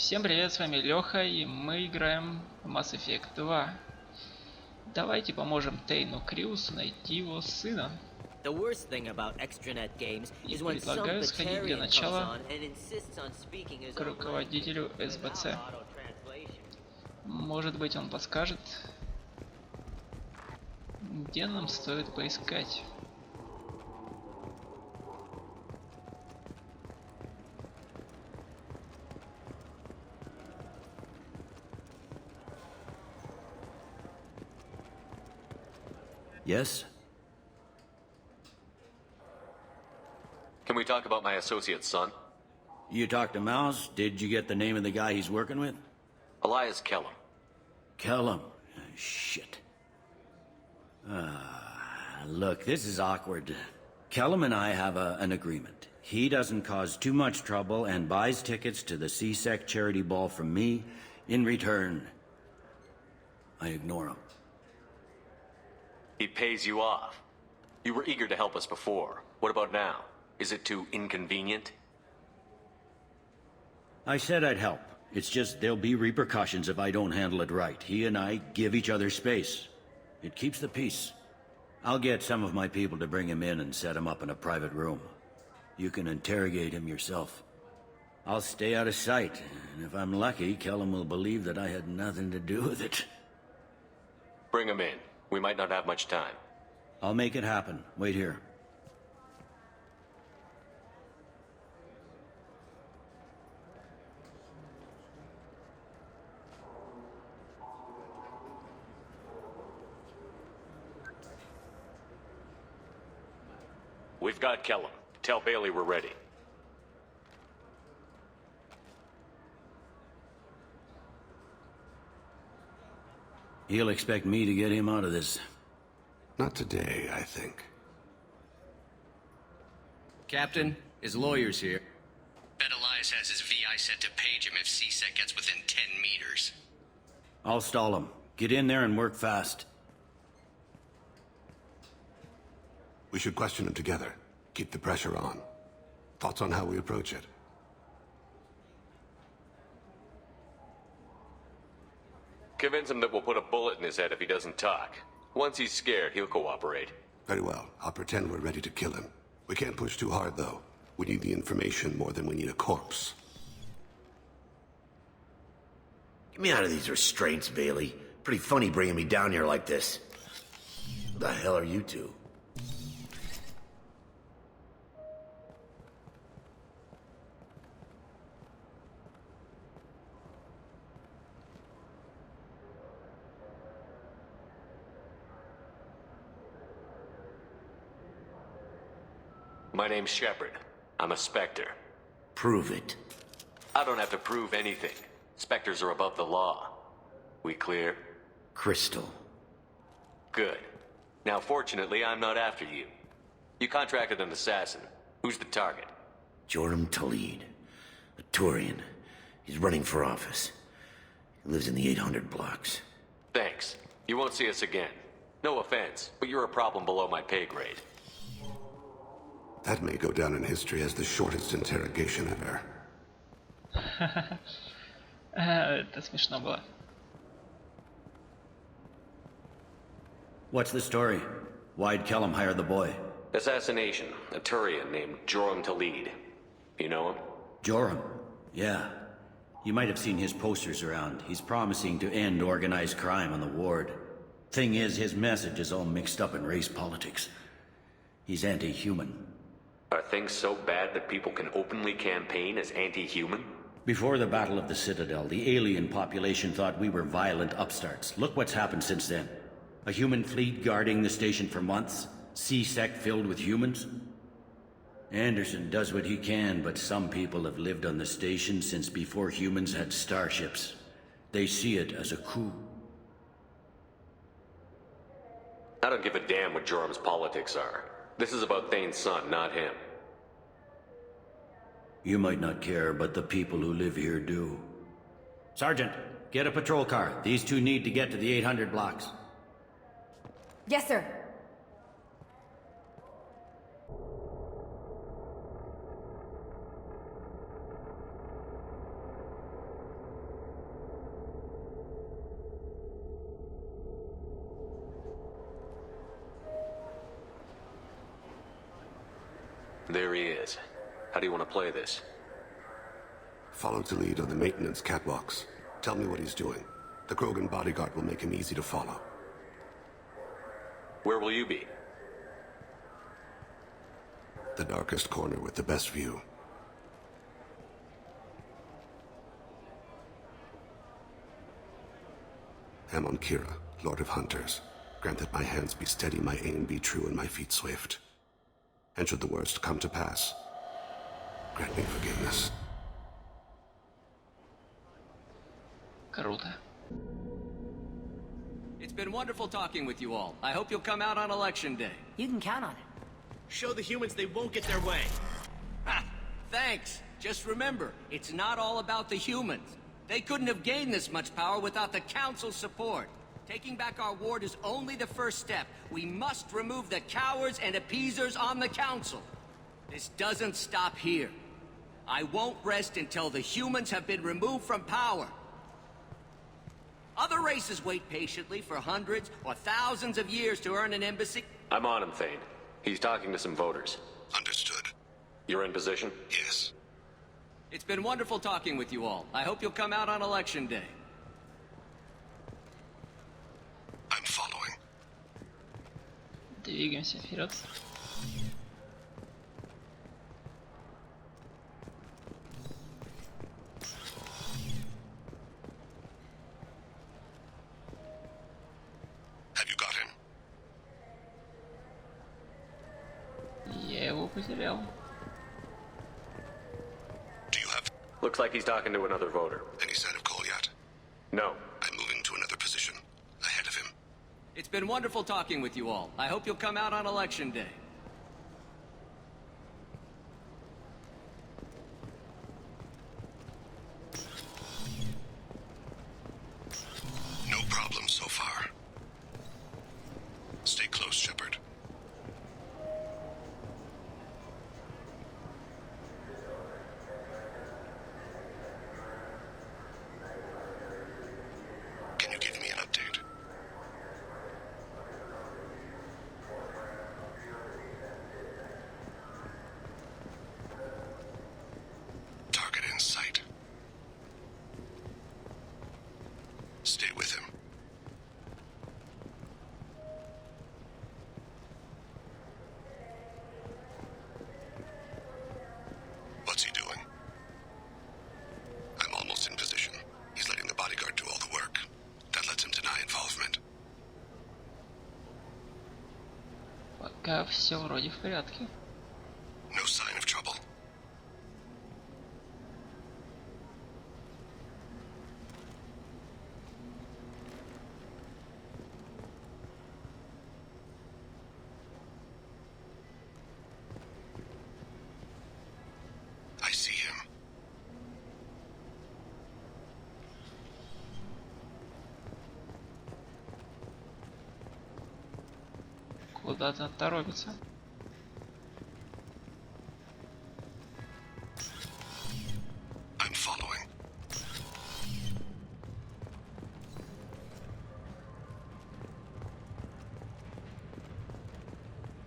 Всем привет, с вами Леха, и мы играем в Mass Effect 2. Давайте поможем Тейну Криосу найти его сына. И предлагаю сходить для начала к руководителю СБЦ. Может быть, он подскажет, где нам стоит поискать. Yes? Can we talk about my associate's son? You talked to Mouse? Did you get the name of the guy he's working with? Elias Kellum. Kellum. Shit. Look, this is awkward. Kellum and I have an agreement. He doesn't cause too much trouble and buys tickets to the CSEC charity ball from me. In return, I ignore him. He pays you off. You were eager to help us before. What about now? Is it too inconvenient? I said I'd help. It's just there'll be repercussions if I don't handle it right. He and I give each other space. It keeps the peace. I'll get some of my people to bring him in and set him up in a private room. You can interrogate him yourself. I'll stay out of sight, and if I'm lucky, Kellum will believe that I had nothing to do with it. Bring him in. We might not have much time. I'll make it happen. Wait here. We've got Kellum. Tell Bailey we're ready. He'll expect me to get him out of this. Not today, I think. Captain, his lawyer's here. Bet Elias has his VI set to page him if CSEC gets within 10 meters. I'll stall him. Get in there and work fast. We should question him together. Keep the pressure on. Thoughts on how we approach it? Convince him that we'll put a bullet in his head if he doesn't talk. Once he's scared, he'll cooperate. Very well. I'll pretend we're ready to kill him. We can't push too hard, though. We need the information more than we need a corpse. Get me out of these restraints, Bailey. Pretty funny bringing me down here like this. Who the hell are you two? My name's Shepard. I'm a Spectre. Prove it. I don't have to prove anything. Spectres are above the law. We clear? Crystal. Good. Now, fortunately, I'm not after you. You contracted an assassin. Who's the target? Joram Talid. A Turian. He's running for office. He lives in the 800 blocks. Thanks. You won't see us again. No offense, but you're a problem below my pay grade. That may go down in history as the shortest interrogation ever. Это смешно было. What's the story? Why'd Kellum hire the boy? Assassination. A Turian named Joram Talid. You know him? Joram? Yeah. You might have seen his posters around. He's promising to end organized crime on the ward. Thing is, his message is all mixed up in race politics. He's anti-human. Are things so bad that people can openly campaign as anti-human? Before the Battle of the Citadel, the alien population thought we were violent upstarts. Look what's happened since then. A human fleet guarding the station for months. CSEC filled with humans. Anderson does what he can, but some people have lived on the station since before humans had starships. They see it as a coup. I don't give a damn what Joram's politics are. This is about Thane's son, not him. You might not care, but the people who live here do. Sergeant, get a patrol car. These two need to get to the 800 blocks. Yes, sir. There he is. How do you want to play this? Follow the lead on the maintenance catwalks. Tell me what he's doing. The Krogan bodyguard will make him easy to follow. Where will you be? The darkest corner with the best view. Amon Kira, Lord of Hunters. Grant that my hands be steady, my aim be true, and my feet swift. And should the worst come to pass, grant me forgiveness. Круто. It's been wonderful talking with you all. I hope you'll come out on election day. You can count on it. Show the humans they won't get their way. Ha! Thanks. Just remember, it's not all about the humans. They couldn't have gained this much power without the Council's support. Taking back our ward is only the first step. We must remove the cowards and appeasers on the Council. This doesn't stop here. I won't rest until the humans have been removed from power. Other races wait patiently for hundreds or thousands of years to earn an embassy. I'm on him, Thane. He's talking to some voters. Understood. You're in position? Yes. It's been wonderful talking with you all. I hope you'll come out on election day. I'm following. Двигаемся вперед. Have you got him? Я его потерял. Do you have Looks like he's talking to another voter. any sign of Kolyat? No. I'm moving to another position. Ahead of him. It's been wonderful talking with you all. I hope you'll come out on election day. No problem so far. Stay close, Shepard. Can you give me an update? Target in sight. Stay with him. What's he doing? I'm almost in position. He's letting the bodyguard do all the work. That lets him deny involvement. Пока все вроде в порядке. No sign of trouble. I see him. Куда-то торопится. I'm following.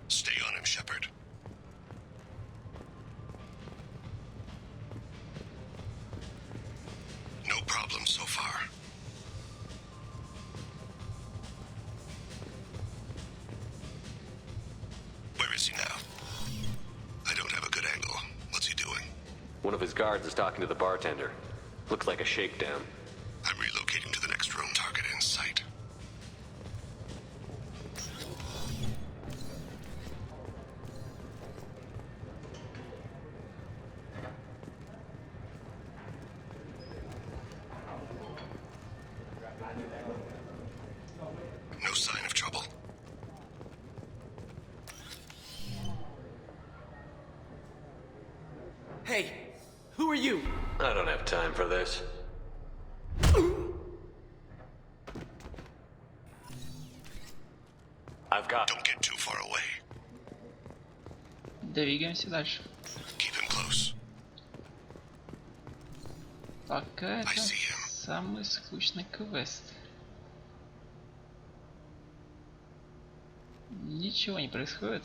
Stay on him, Shepard. No problem so far. Where is he now? I don't have a good angle. What's he doing? One of his guards is talking to the bartender. Looks like a shakedown. I'm relocating to the next room. Target in sight. No sign of trouble. Hey, who are you? I don't have time for this. I've got... Don't get too far away. Двигаемся дальше. Keep him close. Пока это I see him. самый скучный квест. Ничего не происходит.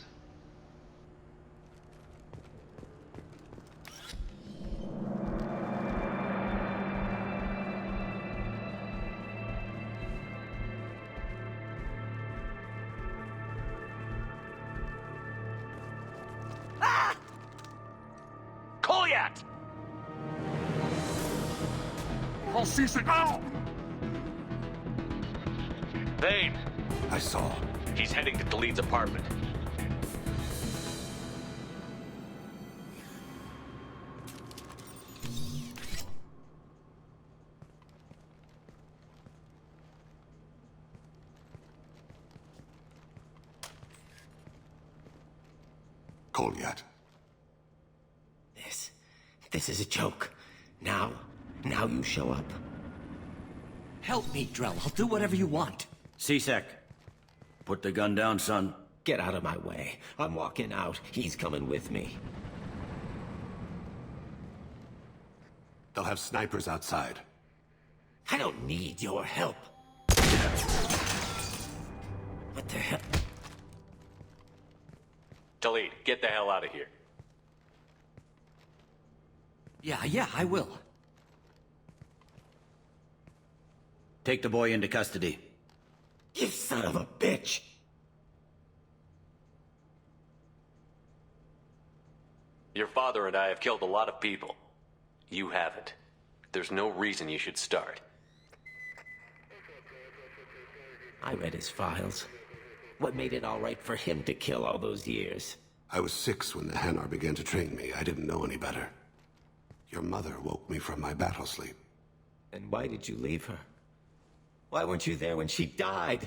I'll cease it now! Tейн! I saw. He's heading to Delete's apartment. Kolyat. This is a joke. Now you show up. Help me, Drell. I'll do whatever you want. C-Sec. Put the gun down, son. Get out of my way. I'm walking out. He's coming with me. They'll have snipers outside. I don't need your help. What the hell? Delete, get the hell out of here. Yeah, I will. Take the boy into custody. You son of a bitch! Your father and I have killed a lot of people. You haven't. There's no reason you should start. I read his files. What made it all right for him to kill all those years? I was 6 when the Hanar began to train me. I didn't know any better. Your mother woke me from my battle sleep. And why did you leave her? Why weren't you there when she died?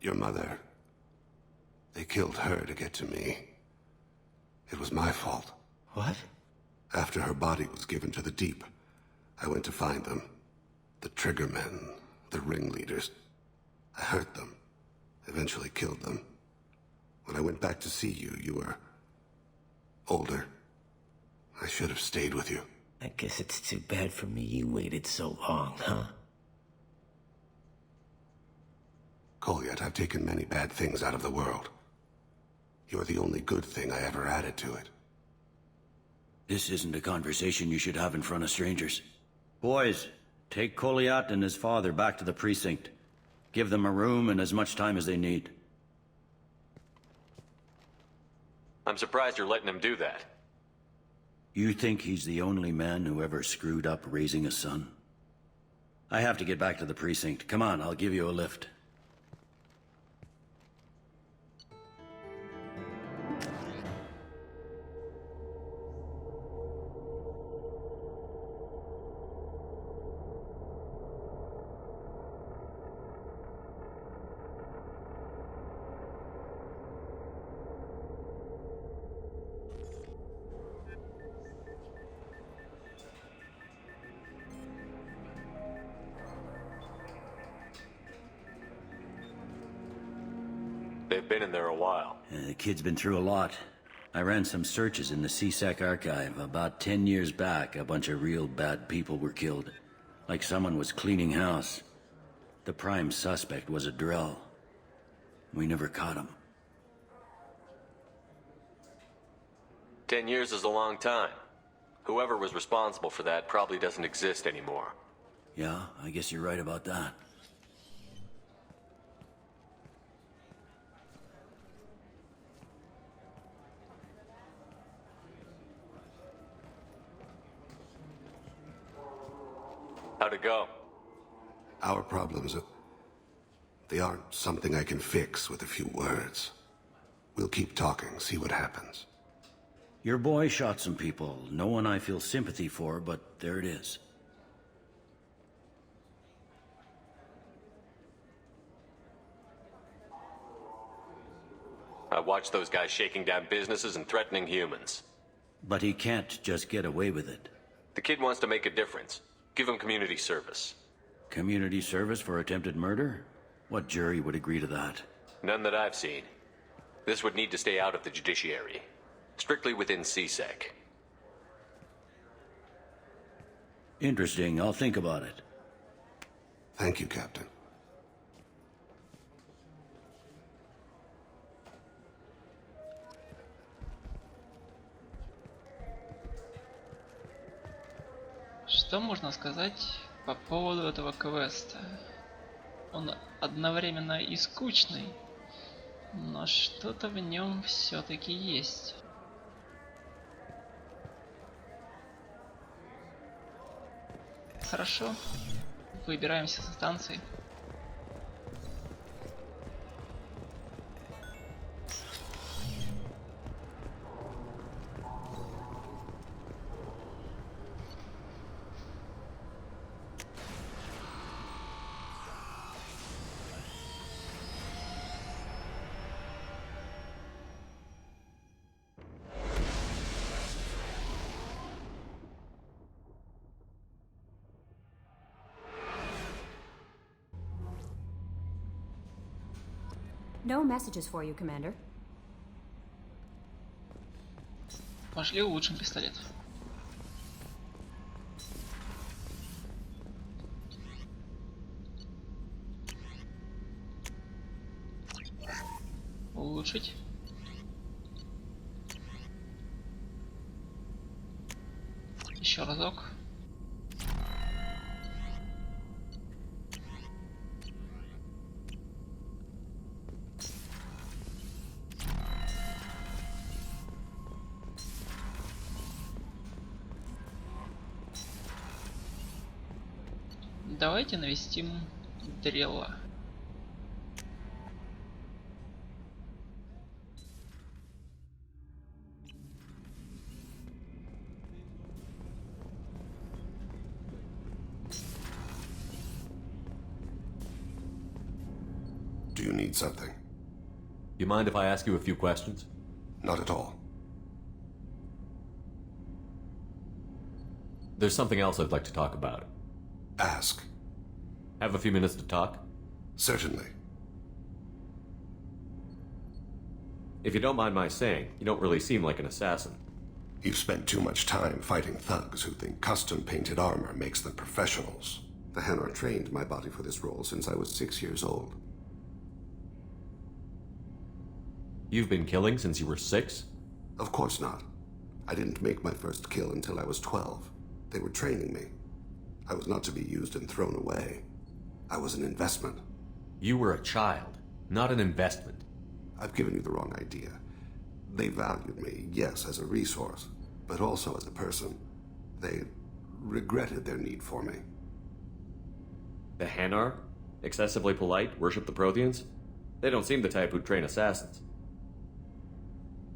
Your mother... They killed her to get to me. It was my fault. What? After her body was given to the deep, I went to find them. The triggermen, the ringleaders. I hurt them. Eventually killed them. When I went back to see you, you were... older. I should have stayed with you. I guess it's too bad for me you waited so long, huh? Kolyat, I've taken many bad things out of the world. You're the only good thing I ever added to it. This isn't a conversation you should have in front of strangers. Boys, take Kolyat and his father back to the precinct. Give them a room and as much time as they need. I'm surprised you're letting him do that. You think he's the only man who ever screwed up raising a son? I have to get back to the precinct. Come on, I'll give you a lift. They've been in there a while. The kid's been through a lot. I ran some searches in the CSEC archive. About 10 years back, a bunch of real bad people were killed. Like someone was cleaning house. The prime suspect was a Drell. We never caught him. 10 years is a long time. Whoever was responsible for that probably doesn't exist anymore. Yeah, I guess you're right about that. How'd it go? Our problems they aren't something I can fix with a few words. We'll keep talking, see what happens. Your boy shot some people. No one I feel sympathy for, but there it is. I watched those guys shaking down businesses and threatening humans. But he can't just get away with it. The kid wants to make a difference. Give him community service. Community service for attempted murder? What jury would agree to that? None that I've seen. This would need to stay out of the judiciary. Strictly within CSEC. Interesting. I'll think about it. Thank you, Captain. Что можно сказать по поводу этого квеста? Он одновременно и скучный, но что-то в нем все-таки есть. Хорошо. Выбираемся со станции. No messages for you, Commander. Пошли улучшим пистолет. Улучшить. Еще разок. Давайте навестим Дрела. Do you need something? You mind if I ask you a few questions? Not at all. There's something else I'd like to talk about. Ask. Have a few minutes to talk? Certainly. If you don't mind my saying, you don't really seem like an assassin. You've spent too much time fighting thugs who think custom-painted armor makes them professionals. The Hanar trained my body for this role since I was 6 years old. You've been killing since you were 6? Of course not. I didn't make my first kill until I was 12. They were training me. I was not to be used and thrown away. I was an investment. You were a child, not an investment. I've given you the wrong idea. They valued me, yes, as a resource, but also as a person. They regretted their need for me. The Hanar? Excessively polite, worship the Protheans? They don't seem the type who'd train assassins.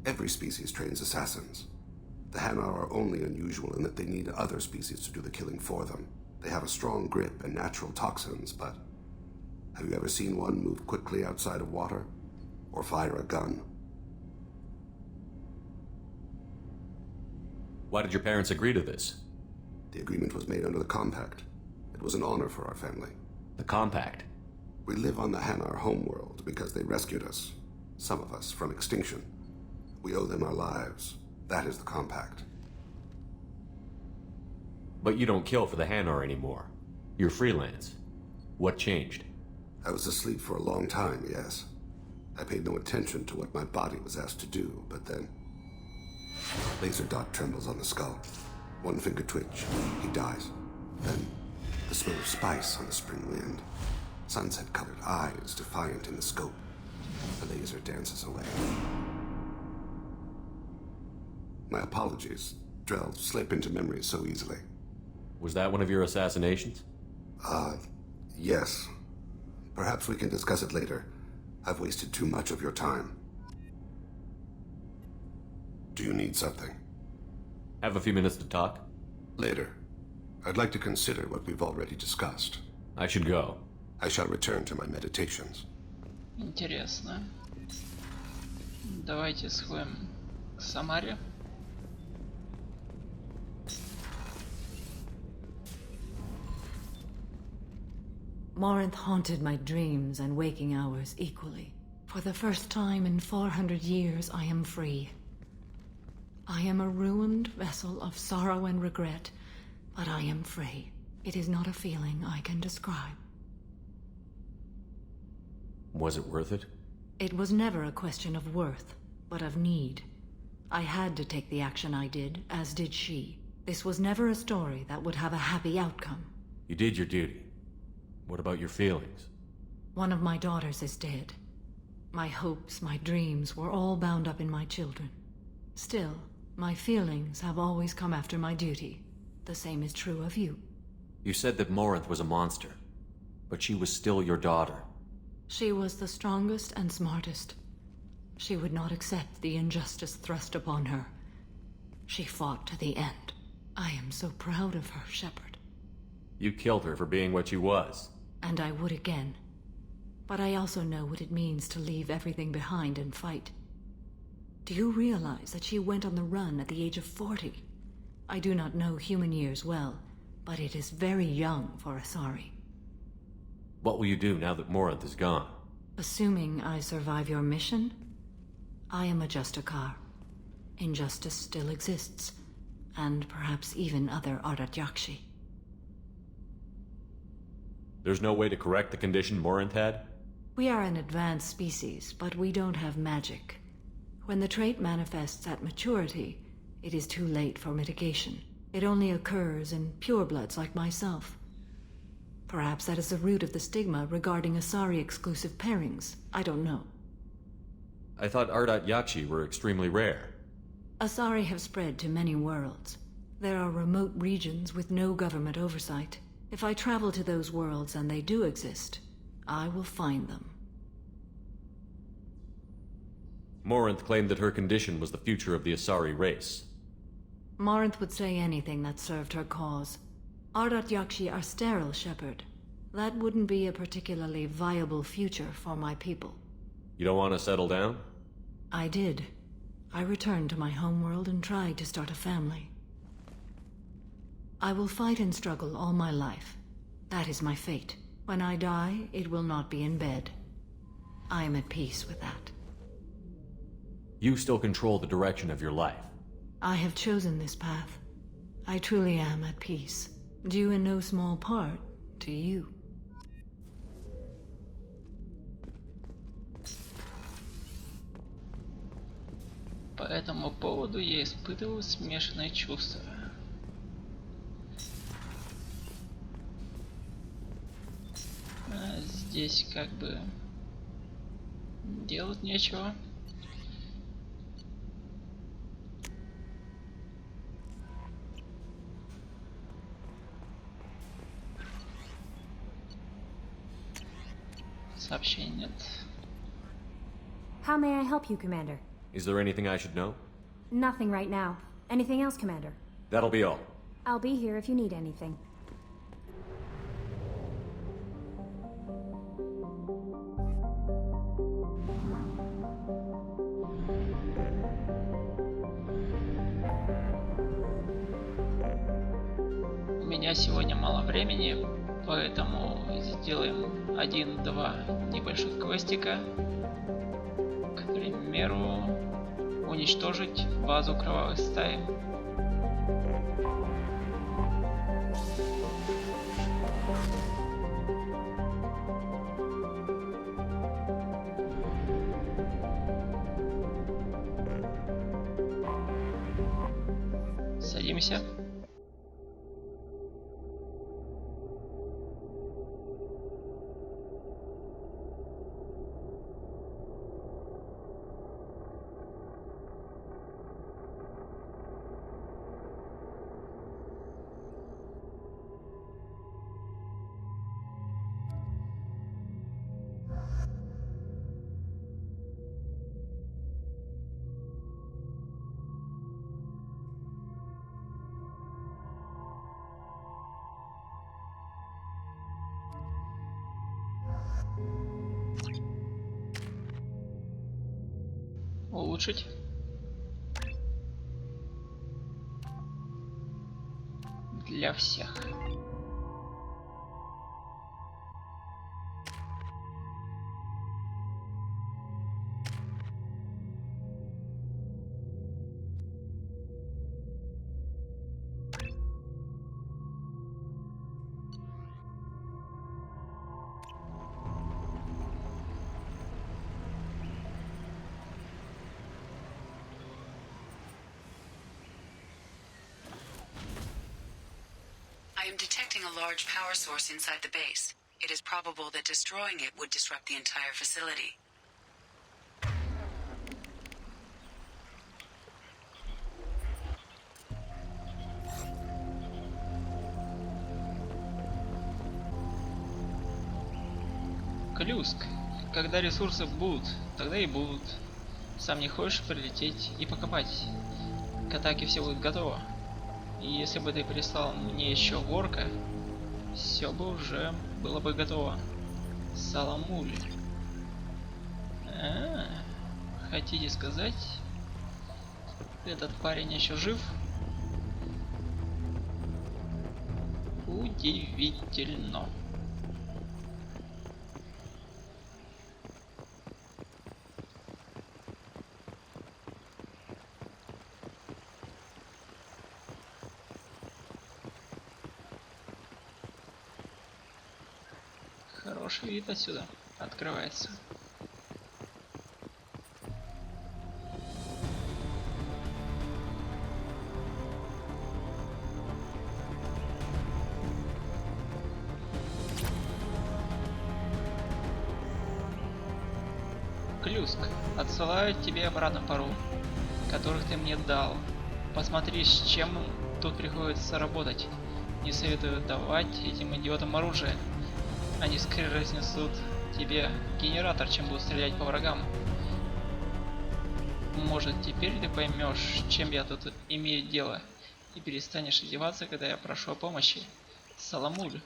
Every species trains assassins. The Hanar are only unusual in that they need other species to do the killing for them. They have a strong grip and natural toxins, but have you ever seen one move quickly outside of water? Or fire a gun? Why did your parents agree to this? The agreement was made under the Compact. It was an honor for our family. The Compact? We live on the Hanar homeworld because they rescued us. Some of us from extinction. We owe them our lives. That is the Compact. But you don't kill for the Hanar anymore. You're freelance. What changed? I was asleep for a long time, yes. I paid no attention to what my body was asked to do, but then... Laser dot trembles on the skull. One finger twitch. He dies. Then, the smell of spice on the spring wind. Sunset-colored eyes defiant in the scope. The laser dances away. My apologies. Drell slip into memory so easily. Was that one of your assassinations? Yes. Perhaps we can discuss it later. I've wasted too much of your time. Do you need something? Have a few minutes to talk? Later. I'd like to consider what we've already discussed. I should go. I shall return to my meditations. Интересно. Давайте сходим к Самаре. Morinth haunted my dreams and waking hours equally. For the first time in 400 years, I am free. I am a ruined vessel of sorrow and regret, but I am free. It is not a feeling I can describe. Was it worth it? It was never a question of worth, but of need. I had to take the action I did, as did she. This was never a story that would have a happy outcome. You did your duty. What about your feelings? One of my daughters is dead. My hopes, my dreams were all bound up in my children. Still, my feelings have always come after my duty. The same is true of you. You said that Morinth was a monster, but she was still your daughter. She was the strongest and smartest. She would not accept the injustice thrust upon her. She fought to the end. I am so proud of her, Shepard. You killed her for being what she was. And I would again. But I also know what it means to leave everything behind and fight. Do you realize that she went on the run at the age of 40? I do not know human years well, but it is very young for Asari. What will you do now that Morinth is gone? Assuming I survive your mission, I am a Justikar. Injustice still exists, and perhaps even other Ardat-Yakshi. There's no way to correct the condition Morinth had? We are an advanced species, but we don't have magic. When the trait manifests at maturity, it is too late for mitigation. It only occurs in purebloods like myself. Perhaps that is the root of the stigma regarding Asari-exclusive pairings. I don't know. I thought Ardat-Yakshi were extremely rare. Asari have spread to many worlds. There are remote regions with no government oversight. If I travel to those worlds and they do exist, I will find them. Morinth claimed that her condition was the future of the Asari race. Morinth would say anything that served her cause. Ardat-Yakshi are sterile, Shepard. That wouldn't be a particularly viable future for my people. You don't want to settle down? I did. I returned to my homeworld and tried to start a family. I will fight and struggle all my life. That is my fate. When I die, it will not be in bed. I am at peace with that. You still control the direction of your life. I have chosen this path. I truly am at peace. Due in no small part to you. По этому поводу я испытываю смешанные чувства. Здесь как бы делать нечего. Сообщений нет. How may I help you, Commander? Is there anything I should know? Nothing right now. Anything else, Commander? That'll be all. I'll be here if you need anything. У меня сегодня мало времени, поэтому сделаем 1-2 небольших квестика. К примеру, уничтожить базу кровавой стаи. Садимся. Улучшить. Для всех. I am detecting a large power source inside the base. It is probable that destroying it would disrupt the entire facility. Клюск. Когда ресурсы будут, тогда и будут. Сам не хочешь прилететь и покопать. К атаке все будет готово. И если бы ты прислал мне еще ворка, все бы уже было бы готово. Саламуль. Хотите сказать, этот парень еще жив? Удивительно. Хороший вид отсюда открывается. Клюск, отсылаю тебе обратно пару, которых ты мне дал. Посмотри, с чем тут приходится работать. Не советую давать этим идиотам оружие. Они скорее разнесут тебе генератор, чем будут стрелять по врагам. Может, теперь ты поймешь, чем я тут имею дело, и перестанешь издеваться, когда я прошу о помощи. Саламуль.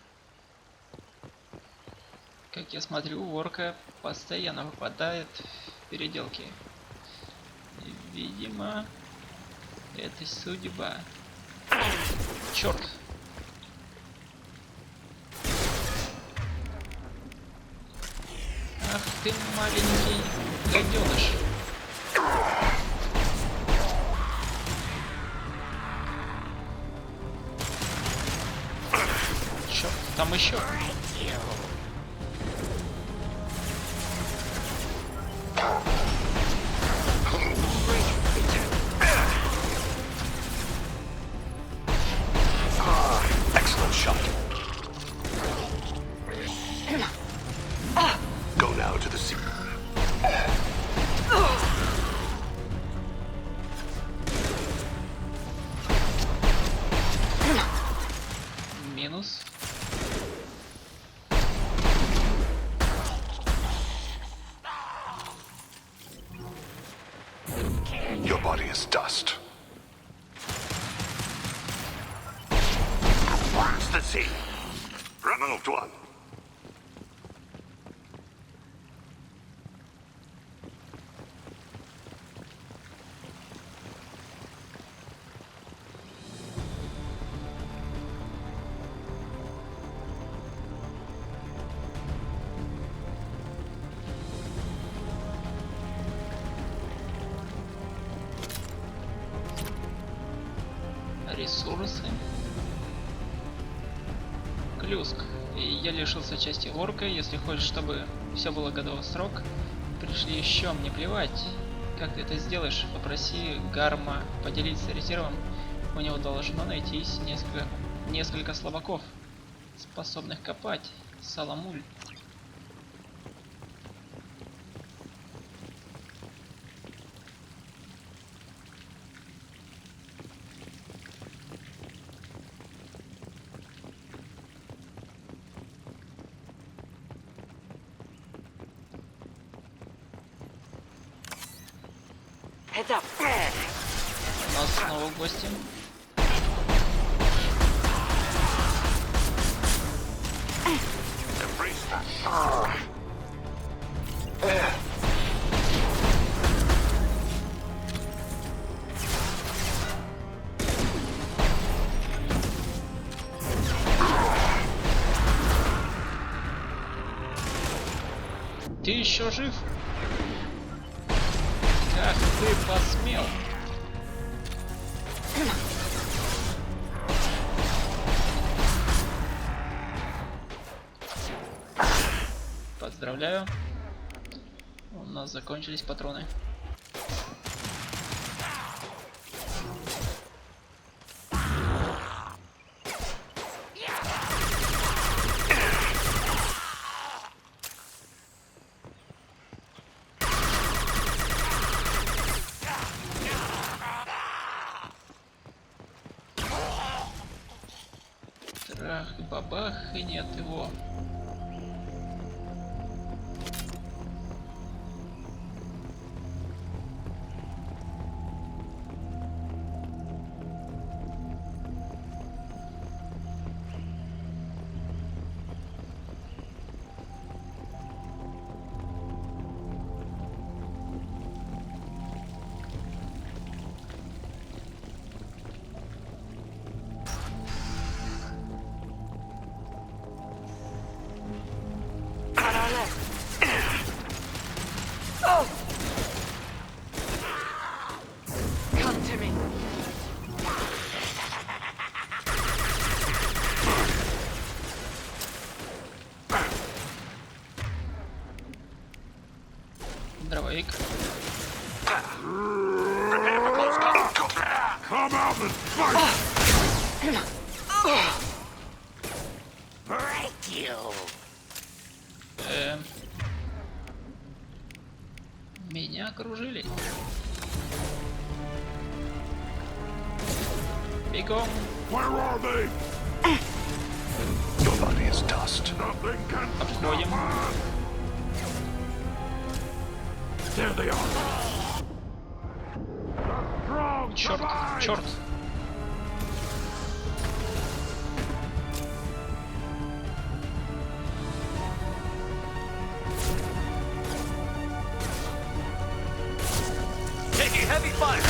Как я смотрю, ворка постоянно попадает в переделки. Видимо, это судьба. Черт! Ах ты маленький гаденыш! Черт, там еще! Минус. Your body is dust. What's the scene? Removed one. Ресурсы. Клюск. Я лишился части ворка. Если хочешь, чтобы все было готово в срок, пришли еще. Мне плевать, как ты это сделаешь. Попроси Гарма поделиться резервом. У него должно найтись несколько слабаков, способных копать. Саламуль. У нас снова гости. Ты еще жив? Как ты посмел? Поздравляю. У нас закончились патроны. Трах-бабах, и нет его. Come to me. Дробовик. Come out and fight! Break you. Меня окружили. Бегом. Where are they? Your body is dust. Nothing can Обходим. There they are. Strong, Черт, черт. Taking heavy fire.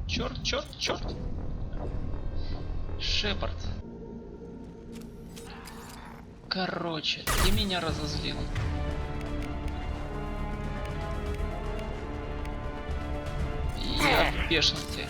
Черт, черт, черт. Шепард. Короче, ты меня разозлил. Я в бешенстве.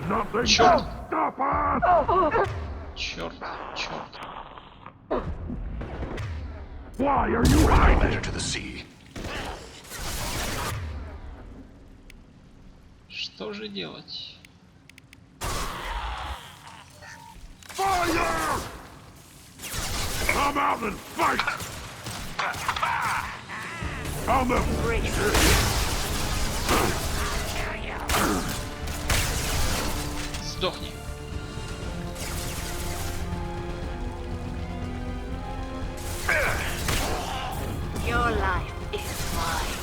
Nothing Черт. can stop us! Черт, черт. Why are you hiding to the sea? Что же делать? Fire! Come out and fight! On them! Сдохни. Your life is mine.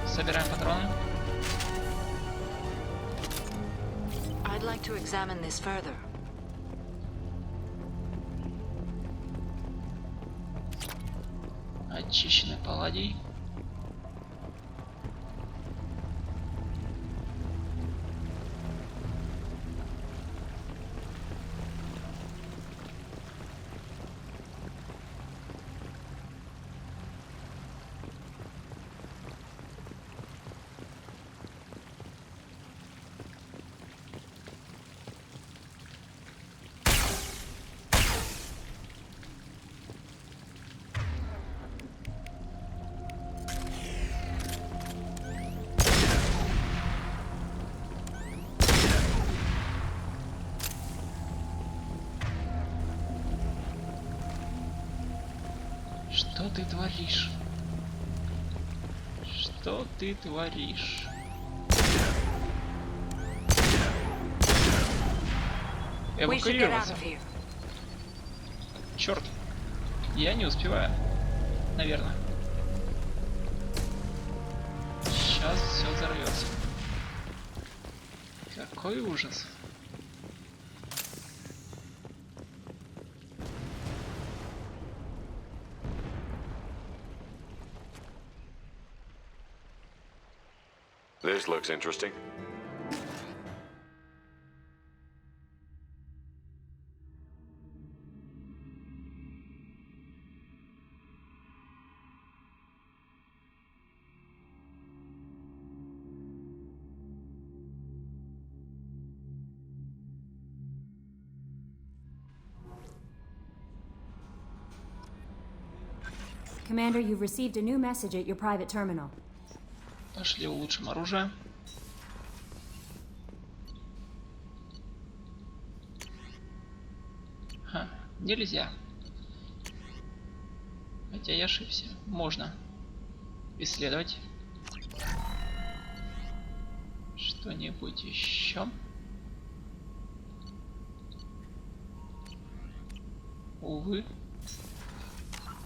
Собираем патроны. I'd like to examine this further. Очищенный палладий. Что ты творишь? Что ты творишь? Эвакуироваться. Черт. Я не успеваю. Наверное. Сейчас все взорвется. Какой ужас. This looks interesting. Commander, you've received a new message at your private terminal. Пошли улучшим оружие. Ха, Нельзя. Хотя я ошибся. Можно. Исследовать. Что-нибудь еще? Увы.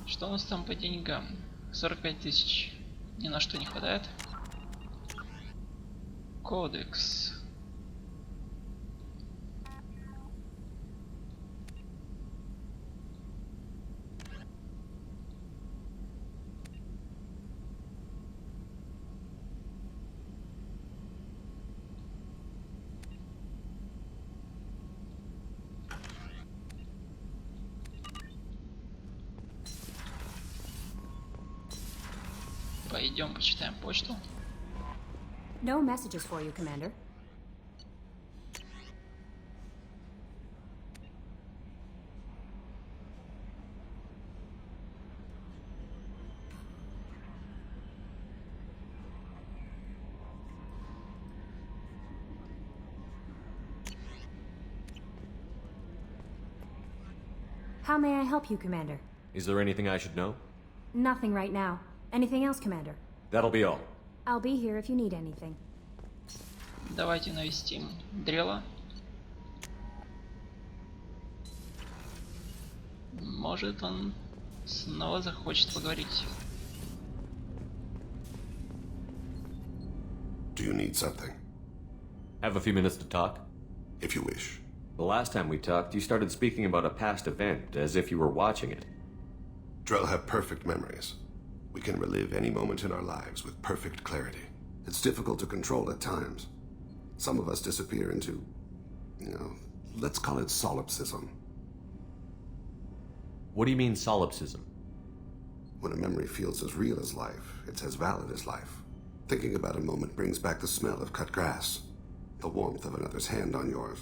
Что у нас там по деньгам? 45 тысяч. Ни на что не хватает. Кодекс. Пойдем почитаем почту. No messages for you, Commander. How may I help you, Commander? Is there anything I should know? Nothing right now. Anything else, Commander? That'll be all. I'll be here if you need anything. Давайте навестим Дрела. Может, он снова захочет поговорить. Do you need something? Have a few minutes to talk? If you wish. The last time we talked, you started speaking about a past event, as if you were watching it. Drell have perfect memories. We can relive any moment in our lives with perfect clarity. It's difficult to control at times. Some of us disappear into, let's call it solipsism. What do you mean, solipsism? When a memory feels as real as life, it's as valid as life. Thinking about a moment brings back the smell of cut grass, the warmth of another's hand on yours,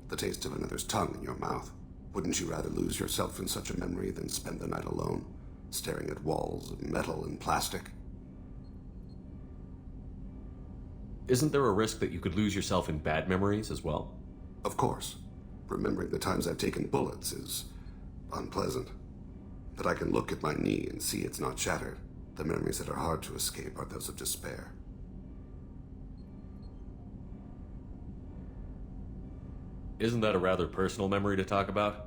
the taste of another's tongue in your mouth. Wouldn't you rather lose yourself in such a memory than spend the night alone, staring at walls of metal and plastic? Isn't there a risk that you could lose yourself in bad memories as well? Of course. Remembering the times I've taken bullets is unpleasant. But I can look at my knee and see it's not shattered. The memories that are hard to escape are those of despair. Isn't that a rather personal memory to talk about?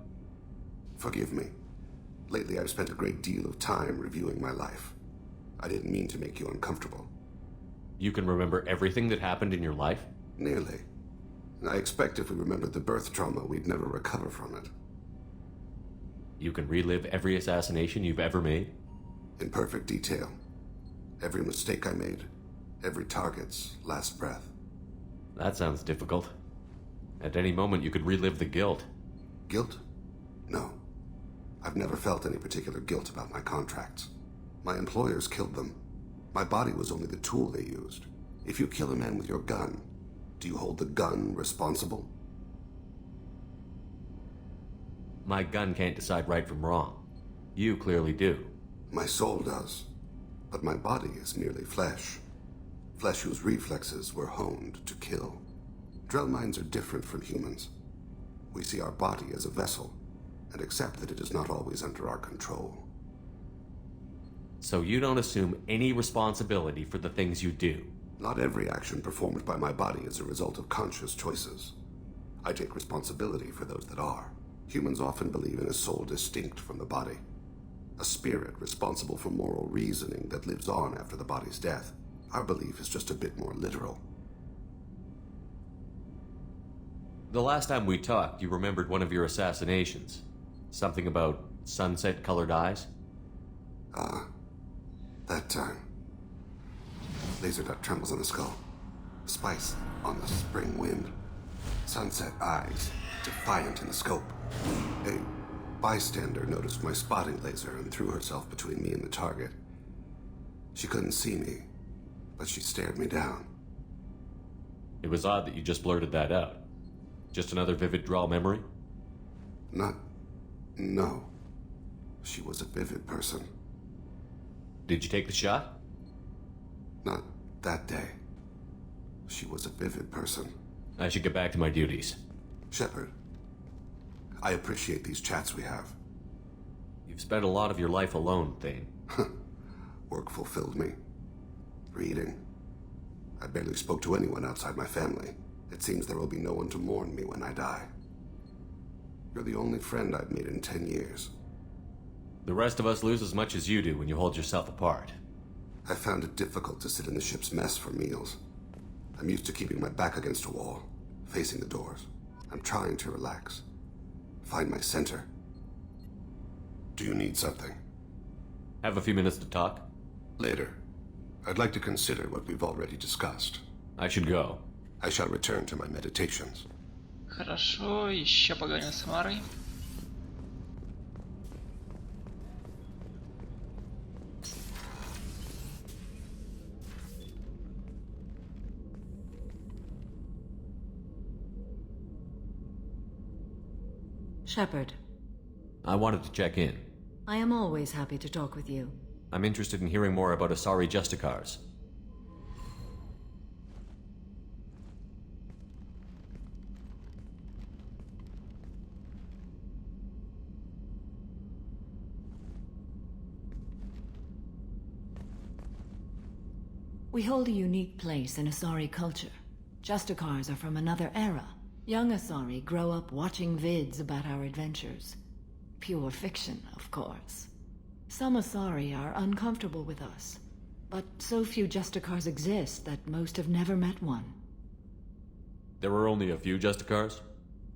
Forgive me. Lately I've spent a great deal of time reviewing my life. I didn't mean to make you uncomfortable. You can remember everything that happened in your life? Nearly. I expect if we remembered the birth trauma, we'd never recover from it. You can relive every assassination you've ever made? In perfect detail. Every mistake I made. Every target's last breath. That sounds difficult. At any moment you could relive the guilt. Guilt? No. I've never felt any particular guilt about my contracts. My employers killed them. My body was only the tool they used. If you kill a man with your gun, do you hold the gun responsible? My gun can't decide right from wrong. You clearly do. My soul does. But my body is merely flesh. Flesh whose reflexes were honed to kill. Drell minds are different from humans. We see our body as a vessel, and accept that it is not always under our control. So you don't assume any responsibility for the things you do? Not every action performed by my body is a result of conscious choices. I take responsibility for those that are. Humans often believe in a soul distinct from the body. A spirit responsible for moral reasoning that lives on after the body's death. Our belief is just a bit more literal. The last time we talked, you remembered one of your assassinations. Something about sunset-colored eyes? That time. Laser dot trembles on the skull. Spice on the spring wind. Sunset eyes, defiant in the scope. A bystander noticed my spotting laser and threw herself between me and the target. She couldn't see me, but she stared me down. It was odd that you just blurted that out. Just another vivid draw memory? No. She was a vivid person. Did you take the shot? Not that day. She was a vivid person. I should get back to my duties. Shepard, I appreciate these chats we have. You've spent a lot of your life alone, Thane. Work fulfilled me. Reading. I barely spoke to anyone outside my family. It seems there will be no one to mourn me when I die. You're the only friend I've made in 10 years. The rest of us lose as much as you do when you hold yourself apart. I found it difficult to sit in the ship's mess for meals. I'm used to keeping my back against a wall, facing the doors. I'm trying to relax. Find my center. Do you need something? Have a few minutes to talk? Later. I'd like to consider what we've already discussed. I should go. I shall return to my meditations. Хорошо, еще поговорим с Марой. Shepard, I wanted to check in. I am always happy to talk with you. I'm interested in hearing more about Asari Justicars. We hold a unique place in Asari culture. Justicars are from another era. Young Asari grow up watching vids about our adventures. Pure fiction, of course. Some Asari are uncomfortable with us, but so few Justicars exist that most have never met one. There were only a few Justicars?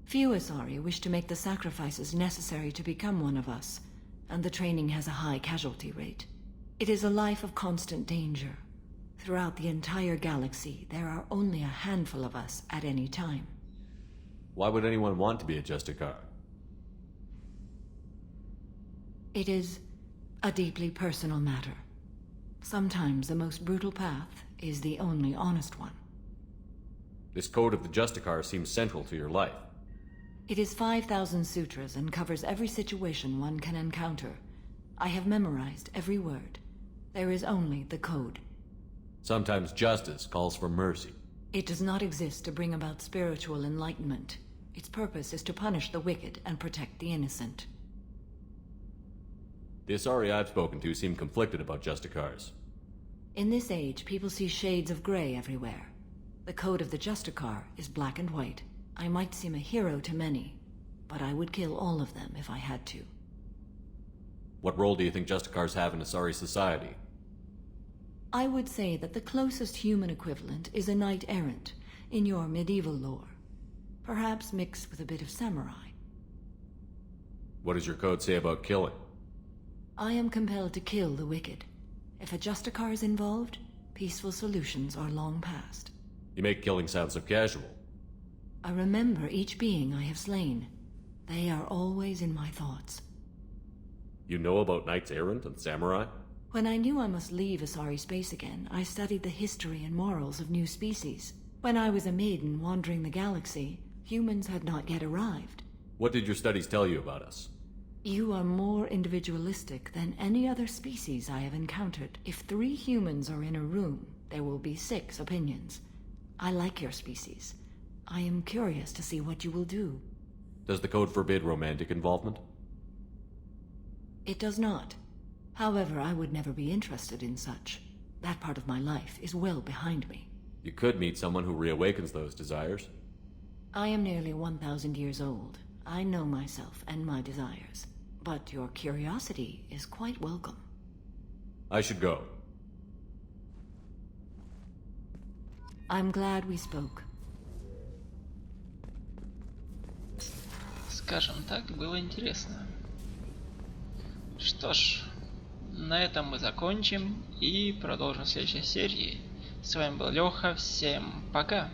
Few Asari wish to make the sacrifices necessary to become one of us, and the training has a high casualty rate. It is a life of constant danger. Throughout the entire galaxy, there are only a handful of us at any time. Why would anyone want to be a Justicar? It is a deeply personal matter. Sometimes the most brutal path is the only honest one. This code of the Justicar seems central to your life. It is 5,000 sutras and covers every situation one can encounter. I have memorized every word. There is only the code. Sometimes justice calls for mercy. It does not exist to bring about spiritual enlightenment. Its purpose is to punish the wicked and protect the innocent. The Asari I've spoken to seem conflicted about Justicars. In this age, people see shades of gray everywhere. The code of the Justicar is black and white. I might seem a hero to many, but I would kill all of them if I had to. What role do you think Justicars have in Asari society? I would say that the closest human equivalent is a knight-errant in your medieval lore. Perhaps mixed with a bit of samurai. What does your code say about killing? I am compelled to kill the wicked. If a Justicar is involved, peaceful solutions are long past. You make killing sound so casual. I remember each being I have slain. They are always in my thoughts. You know about knights errant and samurai? When I knew I must leave Asari space again, I studied the history and morals of new species. When I was a maiden wandering the galaxy, humans had not yet arrived. What did your studies tell you about us? You are more individualistic than any other species I have encountered. If 3 humans are in a room, there will be 6 opinions. I like your species. I am curious to see what you will do. Does the code forbid romantic involvement? It does not. However, I would never be interested in such. That part of my life is well behind me. You could meet someone who reawakens those desires. I am nearly 1,000 years old. I know myself and my desires. But your curiosity is quite welcome. I should go. I'm glad we spoke. Скажем так, было интересно. Что ж, на этом мы закончим и продолжим в следующей серии. С вами был Леха, всем пока!